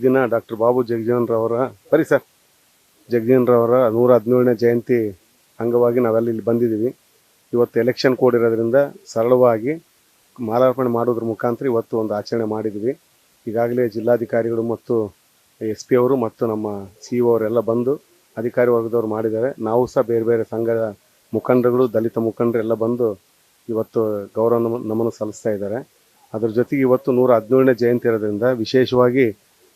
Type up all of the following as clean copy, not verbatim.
ದಿನ doctor Babu ಜಗಜೀವನರವರ sir ಜಗಜೀವನರವರ 117ನೇ ಜಯಂತಿ ಅಂಗವಾಗಿ ನಾವೆಲ್ಲ ಇಲ್ಲಿ ಬಂದಿದ್ದೀವಿ. ಇವತ್ತು ಎಲೆಕ್ಷನ್ ಕೋಡ್ ಇರೋದ್ರಿಂದ ಸರಳವಾಗಿ ಮಾಲಾರ್ಪಣೆ ಮಾಡೋದ್ರ ಮುಖಾಂತರ ಇವತ್ತು ಒಂದು ಆಚರಣೆ ಮಾಡಿದ್ವಿ. ಈಗಾಗಲೇ ಜಿಲ್ಲಾಧಿಕಾರಿಗಳು ಮತ್ತು SP ಅವರು ಮತ್ತು ನಮ್ಮ CO ಅವರೆಲ್ಲ ಬಂದು ಅಧಿಕಾರಿ ವರ್ಗದವರು ಮಾಡಿದ್ದಾರೆ. ನಾವು ಸಹ ಬೇರೆ ಬೇರೆ ಸಂಘದ ಮುಖಂಡರುಗಳು, ದಲಿತ ಮುಖಂಡರು ಎಲ್ಲ ಬಂದು ಇವತ್ತು ಗೌರವ ನಮನ ಸಲ್ಲಿಸ್ತಾ ಇದ್ದಾರೆ. ಅದರ ಜೊತೆಗೆ ಇವತ್ತು 117ನೇ ಜಯಂತಿ ಇರೋದ್ರಿಂದ ವಿಶೇಷವಾಗಿ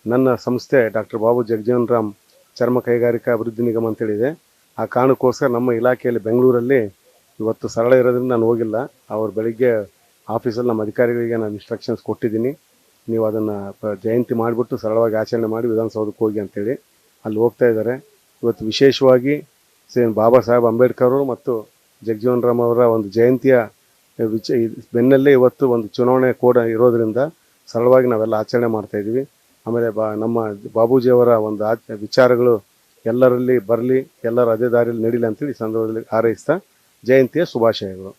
ನನ್ನ ಸಂಸ್ಥೆ ಡಾಕ್ಟರ್ ಬಾಬು ಜಗಜೀವನರಾಮ್ ಚರ್ಮ ಕೈಗಾರಿಕಾ ಅಭಿವೃದ್ಧಿ ನಿಗಮ ಅಂತೇಳಿದೆ. ಆ ಕಾರಣಕ್ಕೋಸ್ಕರ ನಮ್ಮ ಇಲಾಖೆಯಲ್ಲಿ ಬೆಂಗಳೂರಲ್ಲಿ ಇವತ್ತು ಸರಳ ಇರೋದ್ರಿಂದ ನಾನು ಹೋಗಿಲ್ಲ. ಅವ್ರು ಬೆಳಿಗ್ಗೆ ಆಫೀಸಲ್ಲಿ ನಮ್ಮ ಅಧಿಕಾರಿಗಳಿಗೆ ನಾನು ಇನ್ಸ್ಟ್ರಕ್ಷನ್ಸ್ ಕೊಟ್ಟಿದ್ದೀನಿ, ನೀವು ಅದನ್ನು ಜಯಂತಿ ಮಾಡಿಬಿಟ್ಟು ಸರಳವಾಗಿ ಆಚರಣೆ ಮಾಡಿ ವಿಧಾನಸೌಧಕ್ಕೆ ಹೋಗಿ ಅಂತೇಳಿ ಅಲ್ಲಿ ಹೋಗ್ತಾ ಇದ್ದಾರೆ. ಇವತ್ತು ವಿಶೇಷವಾಗಿ ಬಾಬಾ ಸಾಹೇಬ್ ಅಂಬೇಡ್ಕರ್ ಅವರು ಮತ್ತು ಜಗಜೀವನರಾಮ್ ಅವರ ಒಂದು ಜಯಂತಿಯ ಬೆನ್ನಲ್ಲೇ ಇವತ್ತು ಒಂದು ಚುನಾವಣೆ ಕೋಡ್ ಇರೋದರಿಂದ ಸರಳವಾಗಿ ನಾವೆಲ್ಲ ಆಚರಣೆ ಮಾಡ್ತಾ ಇದ್ದೀವಿ. ಆಮೇಲೆ ನಮ್ಮ ಬಾಬೂಜಿಯವರ ಒಂದು ವಿಚಾರಗಳು ಎಲ್ಲರಲ್ಲಿ ಬರಲಿ, ಎಲ್ಲರೂ ಅದೇ ದಾರಿಯಲ್ಲಿ ನಡೀಲಿ ಅಂತೇಳಿ ಸಂದರ್ಭದಲ್ಲಿ ಹಾರೈಸ್ತಾ ಜಯಂತಿಯ ಶುಭಾಶಯಗಳು.